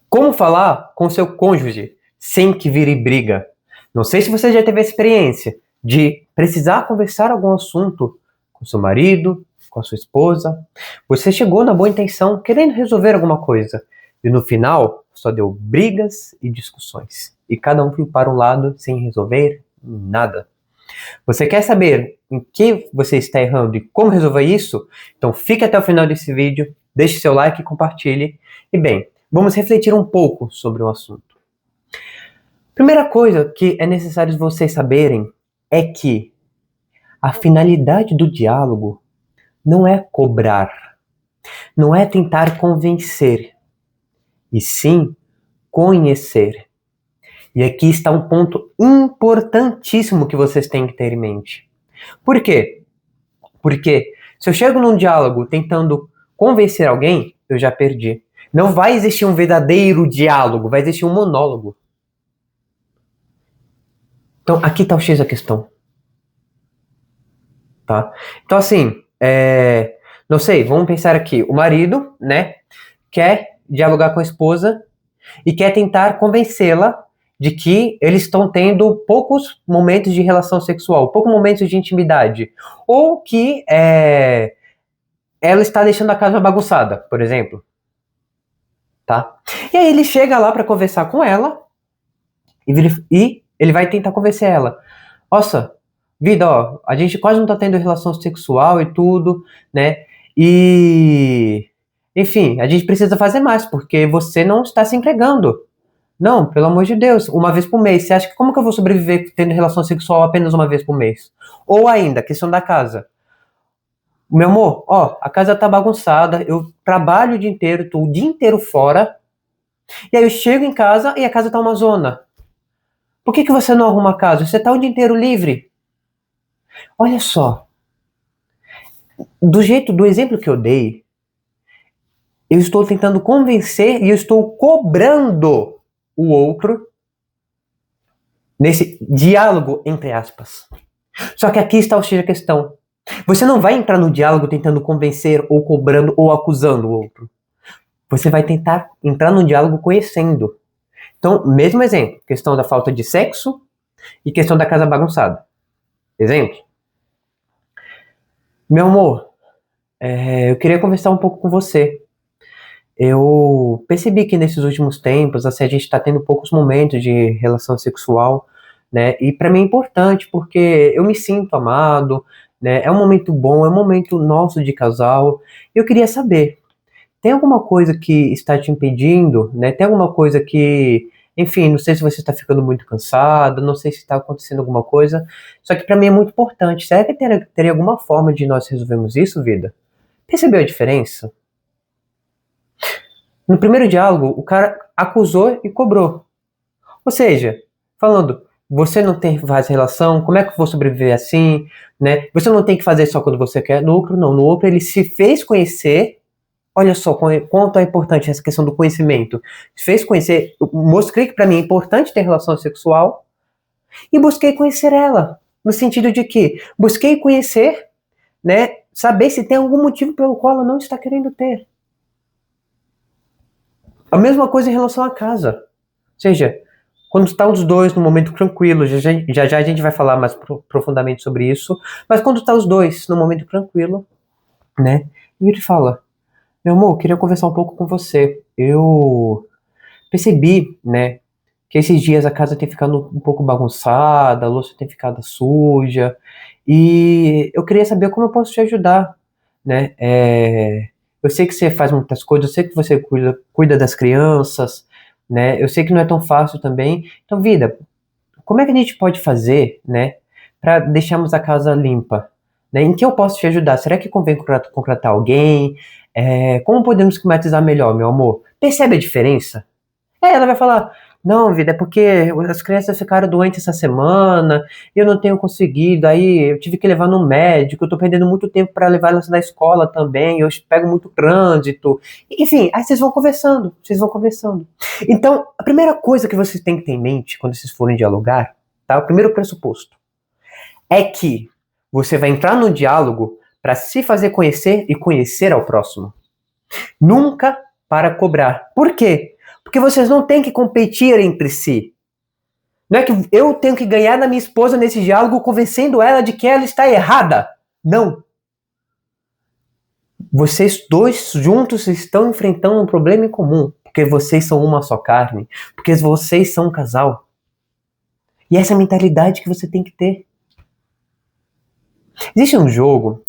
Como falar com seu cônjuge sem que vire briga? Não sei se você já teve a experiência de precisar conversar algum assunto com seu marido, com a sua esposa. Você chegou na boa intenção, querendo resolver alguma coisa, e no final só deu brigas e discussões. E cada um foi para um lado sem resolver nada. Você quer saber em que você está errando e como resolver isso? Então fique até o final desse vídeo, deixe seu like e compartilhe. E bem, vamos refletir um pouco sobre o assunto. Primeira coisa que é necessário vocês saberem é que a finalidade do diálogo não é cobrar, não é tentar convencer, e sim conhecer. E aqui está um ponto importantíssimo que vocês têm que ter em mente. Por quê? Porque se eu chego num diálogo tentando convencer alguém, eu já perdi. Não vai existir um verdadeiro diálogo, vai existir um monólogo. Então, aqui está o X da questão. Tá? Então, assim, não sei, vamos pensar aqui. O marido, né, quer dialogar com a esposa e quer tentar convencê-la de que eles estão tendo poucos momentos de relação sexual, poucos momentos de intimidade. Ou que ela está deixando a casa bagunçada, por exemplo. Tá? E aí ele chega lá para conversar com ela e ele vai tentar convencer ela. Nossa, vida, ó, a gente quase não tá tendo relação sexual e tudo, né? E enfim, a gente precisa fazer mais porque você não está se entregando. Não, pelo amor de Deus, uma vez por mês. Você acha que como que eu vou sobreviver tendo relação sexual apenas uma vez por mês? Ou ainda, questão da casa. Meu amor, ó, a casa tá bagunçada, eu trabalho o dia inteiro, tô o dia inteiro fora, e aí eu chego em casa e a casa tá uma zona. Por que você não arruma a casa? Você tá o dia inteiro livre. Olha só, do exemplo que eu dei, eu estou tentando convencer e eu estou cobrando o outro nesse diálogo, entre aspas. Só que aqui está o X da questão. Você não vai entrar no diálogo tentando convencer ou cobrando ou acusando o outro. Você vai tentar entrar no diálogo conhecendo. Então, mesmo exemplo, questão da falta de sexo e questão da casa bagunçada. Exemplo. Meu amor, eu queria conversar um pouco com você. Eu percebi que nesses últimos tempos, assim, a gente está tendo poucos momentos de relação sexual, né? E para mim é importante porque eu me sinto amado, né? É um momento bom, é um momento nosso de casal. Eu queria saber, tem alguma coisa que está te impedindo, né? Tem alguma coisa que, enfim, não sei se você está ficando muito cansado, não sei se está acontecendo alguma coisa. Só que para mim é muito importante. Será que teria alguma forma de nós resolvermos isso, vida? Percebeu a diferença? No primeiro diálogo, o cara acusou e cobrou. Ou seja, falando, você não tem faz relação, como é que eu vou sobreviver assim, né? Você não tem que fazer só quando você quer. No outro, não. No outro, ele se fez conhecer. Olha só quanto é importante essa questão do conhecimento. Se fez conhecer, eu mostrei que para mim é importante ter relação sexual e busquei conhecer ela. No sentido de que busquei conhecer, né? Saber se tem algum motivo pelo qual ela não está querendo ter. A mesma coisa em relação à casa. Ou seja, quando estão os dois no momento tranquilo, já a gente vai falar mais profundamente sobre isso, mas quando estão os dois no momento tranquilo, né, e ele fala, meu amor, eu queria conversar um pouco com você. Eu percebi, né, que esses dias a casa tem ficado um pouco bagunçada, a louça tem ficado suja, e eu queria saber como eu posso te ajudar, né, eu sei que você faz muitas coisas, eu sei que você cuida das crianças, né? Eu sei que não é tão fácil também. Então, vida, como é que a gente pode fazer, né, para deixarmos a casa limpa? Né? Em que eu posso te ajudar? Será que convém contratar alguém? Como podemos climatizar melhor, meu amor? Percebe a diferença? Ela vai falar, não, vida, é porque as crianças ficaram doentes essa semana, e eu não tenho conseguido, aí eu tive que levar no médico, eu tô perdendo muito tempo para levar elas na escola também, eu pego muito trânsito. Enfim, aí vocês vão conversando, vocês vão conversando. Então, a primeira coisa que vocês têm que ter em mente quando vocês forem dialogar, tá? O primeiro pressuposto é que você vai entrar no diálogo para se fazer conhecer e conhecer ao próximo. Nunca para cobrar. Por quê? Porque vocês não têm que competir entre si. Não é que eu tenho que ganhar na minha esposa nesse diálogo convencendo ela de que ela está errada. Não. Vocês dois juntos estão enfrentando um problema em comum. Porque vocês são uma só carne. Porque vocês são um casal. E essa é a mentalidade que você tem que ter. Existe um jogo,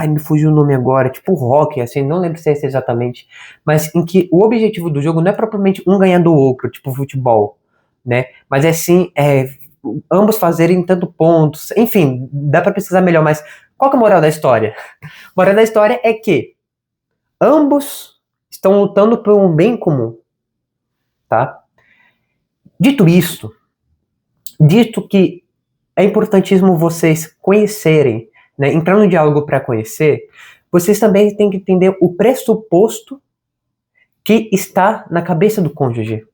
me fugiu o nome agora, tipo Rock, assim, não lembro se é esse exatamente, mas em que o objetivo do jogo não é propriamente um ganhar do outro, tipo futebol, né? Mas é sim, ambos fazerem tanto pontos, enfim, dá pra pesquisar melhor, mas qual que é a moral da história? A moral da história é que ambos estão lutando por um bem comum, tá? Dito que é importantíssimo vocês conhecerem, né, entrar no diálogo para conhecer, vocês também têm que entender o pressuposto que está na cabeça do cônjuge.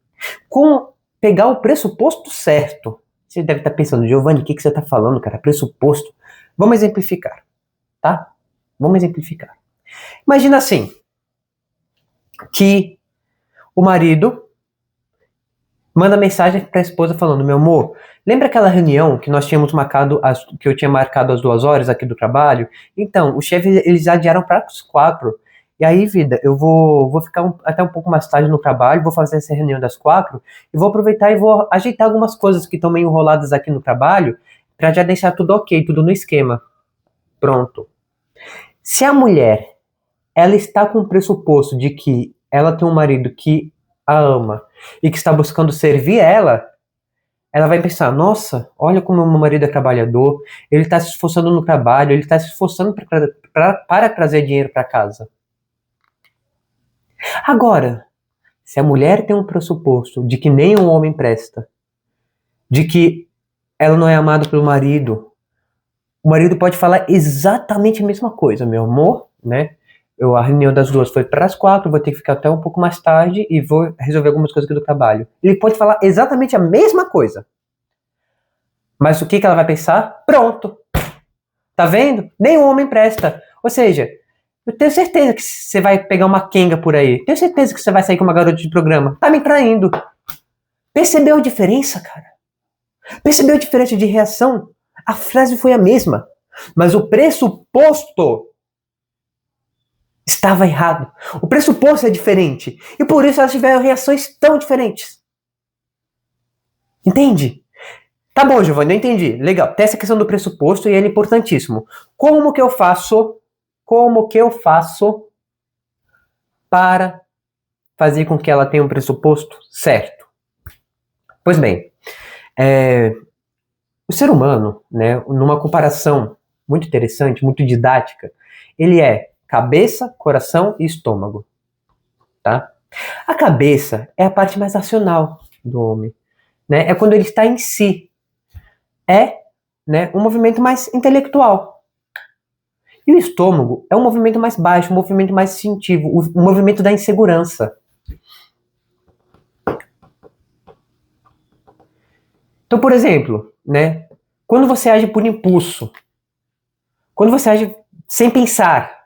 Como pegar o pressuposto certo. Você deve estar pensando, Giovanni, o que você está falando, cara? Pressuposto. Vamos exemplificar, tá? Vamos exemplificar. Imagina assim, que o marido manda mensagem para a esposa falando, meu amor, lembra aquela reunião que nós tínhamos marcado, que eu tinha marcado às 2 horas aqui do trabalho? Então, os chefes, eles adiaram para as 4. E aí, vida, eu vou ficar até um pouco mais tarde no trabalho, vou fazer essa reunião das 4, e vou aproveitar e vou ajeitar algumas coisas que estão meio enroladas aqui no trabalho, para já deixar tudo ok, tudo no esquema. Pronto. Se a mulher, ela está com o pressuposto de que ela tem um marido que a ama e que está buscando servir ela vai pensar, nossa, olha como o meu marido é trabalhador, ele está se esforçando no trabalho, ele está se esforçando para trazer dinheiro para casa. Agora, se a mulher tem um pressuposto de que nenhum homem presta, de que ela não é amada pelo marido, o marido pode falar exatamente a mesma coisa, meu amor, né? A reunião das 2 foi para as 4, vou ter que ficar até um pouco mais tarde e vou resolver algumas coisas aqui do trabalho. Ele pode falar exatamente a mesma coisa. Mas o que ela vai pensar? Pronto. Tá vendo? Nenhum homem presta. Ou seja, eu tenho certeza que você vai pegar uma quenga por aí. Tenho certeza que você vai sair com uma garota de programa. Tá me traindo. Percebeu a diferença, cara? Percebeu a diferença de reação? A frase foi a mesma. Mas o pressuposto estava errado. O pressuposto é diferente. E por isso elas tiveram reações tão diferentes. Entende? Tá bom, Giovanni, eu entendi. Legal. Tem essa questão do pressuposto e ele é importantíssimo. Como que eu faço para fazer com que ela tenha um pressuposto certo? Pois bem, o ser humano, né, numa comparação muito interessante, muito didática, ele é cabeça, coração e estômago, tá? A cabeça é a parte mais racional do homem, né? É quando ele está em si. Né, um movimento mais intelectual. E o estômago é um movimento mais baixo, um movimento mais instintivo, o movimento da insegurança. Então, por exemplo, né, quando você age por impulso, quando você age sem pensar,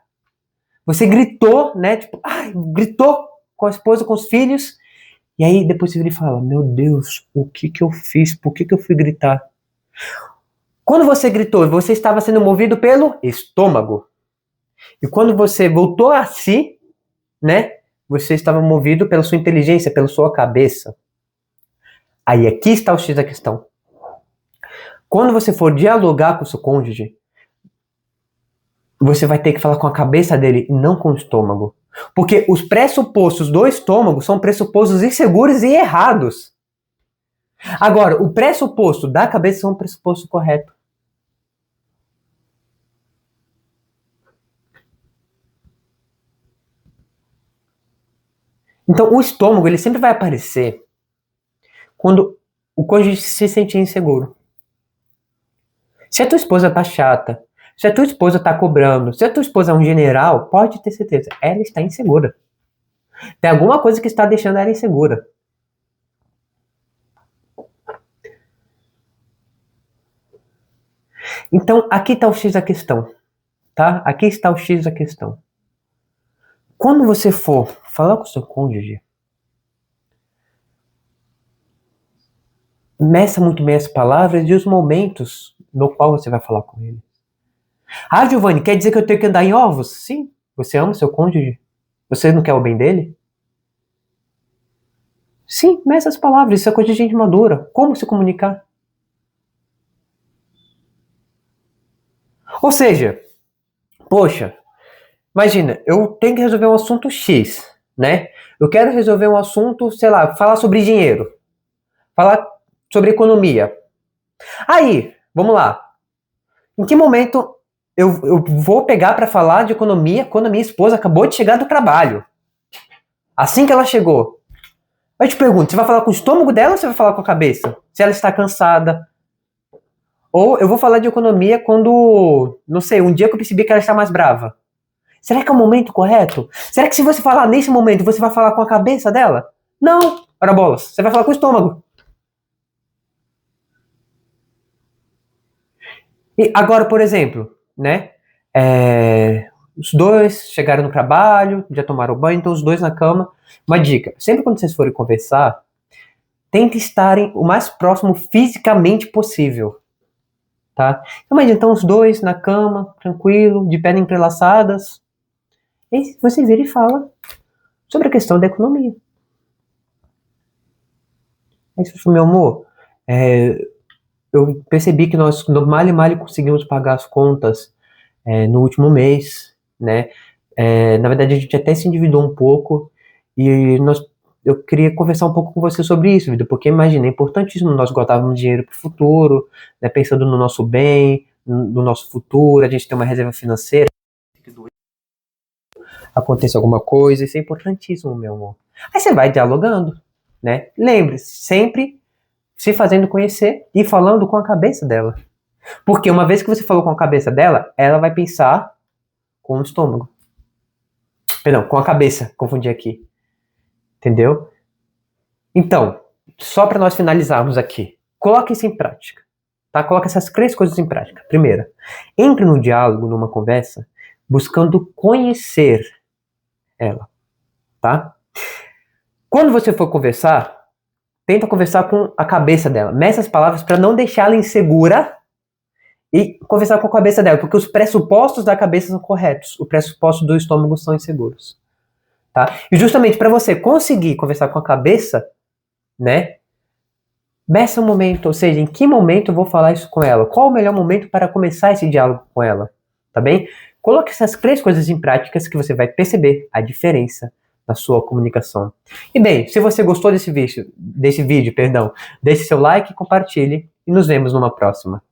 você gritou, né, tipo, gritou com a esposa, com os filhos, e aí depois você vira e fala, meu Deus, o que eu fiz? Por que eu fui gritar? Quando você gritou, você estava sendo movido pelo estômago. E quando você voltou a si, né, você estava movido pela sua inteligência, pela sua cabeça. Aí aqui está o X da questão. Quando você for dialogar com o seu cônjuge, você vai ter que falar com a cabeça dele e não com o estômago. Porque os pressupostos do estômago são pressupostos inseguros e errados. Agora, o pressuposto da cabeça é um pressuposto correto. Então, o estômago, ele sempre vai aparecer quando o cônjuge se sente inseguro. Se a tua esposa tá chata, se a tua esposa tá cobrando, se a tua esposa é um general, pode ter certeza, ela está insegura. Tem alguma coisa que está deixando ela insegura. Então, aqui está o X da questão, tá? Aqui está o X da questão. Quando você for falar com o seu cônjuge, meça muito bem as palavras e os momentos no qual você vai falar com ele. Ah, Giovanni, quer dizer que eu tenho que andar em ovos? Sim. Você ama seu cônjuge? Você não quer o bem dele? Sim, meça as palavras. Isso é coisa de gente madura. Como se comunicar? Ou seja, poxa, imagina, eu tenho que resolver um assunto X, né? Eu quero resolver um assunto, sei lá, falar sobre dinheiro, falar sobre economia. Aí, vamos lá. Em que momento eu vou pegar para falar de economia quando a minha esposa acabou de chegar do trabalho? Assim que ela chegou. Eu te pergunto, você vai falar com o estômago dela ou você vai falar com a cabeça? Se ela está cansada. Ou eu vou falar de economia quando, não sei, um dia que eu percebi que ela está mais brava. Será que é o momento correto? Será que se você falar nesse momento, você vai falar com a cabeça dela? Não! Ora bolas, você vai falar com o estômago. E agora, por exemplo, né? Os dois chegaram no trabalho, já tomaram banho, então os dois na cama. Uma dica: sempre quando vocês forem conversar, tente estarem o mais próximo fisicamente possível, tá? Imagina, então os dois na cama, tranquilo, de pernas entrelaçadas, e você vira e fala sobre a questão da economia. Aí você fala, meu amor, eu percebi que nós mal e mal conseguimos pagar as contas no último mês, né? Na verdade, a gente até se endividou um pouco e eu queria conversar um pouco com você sobre isso, Vitor, porque imagina, é importantíssimo nós guardarmos dinheiro para o futuro, né, pensando no nosso bem, no nosso futuro, a gente tem uma reserva financeira, aconteça alguma coisa, isso é importantíssimo, meu amor. Aí você vai dialogando, né? Lembre-se, sempre se fazendo conhecer e falando com a cabeça dela. Porque uma vez que você falou com a cabeça dela, ela vai pensar com o estômago. Perdão, com a cabeça, confundi aqui. Entendeu? Então, só para nós finalizarmos aqui, coloque isso em prática. Tá? Coloque essas três coisas em prática. Primeira, entre no diálogo, numa conversa, buscando conhecer ela. Tá? Quando você for conversar, tenta conversar com a cabeça dela. Meça as palavras para não deixá-la insegura e conversar com a cabeça dela, porque os pressupostos da cabeça são corretos, os pressupostos do estômago são inseguros. Tá? E justamente para você conseguir conversar com a cabeça, né? Meça o momento, ou seja, em que momento eu vou falar isso com ela? Qual o melhor momento para começar esse diálogo com ela? Tá bem? Coloque essas três coisas em práticas que você vai perceber a diferença na sua comunicação. E bem, se você gostou desse vídeo, deixe seu like, compartilhe e nos vemos numa próxima.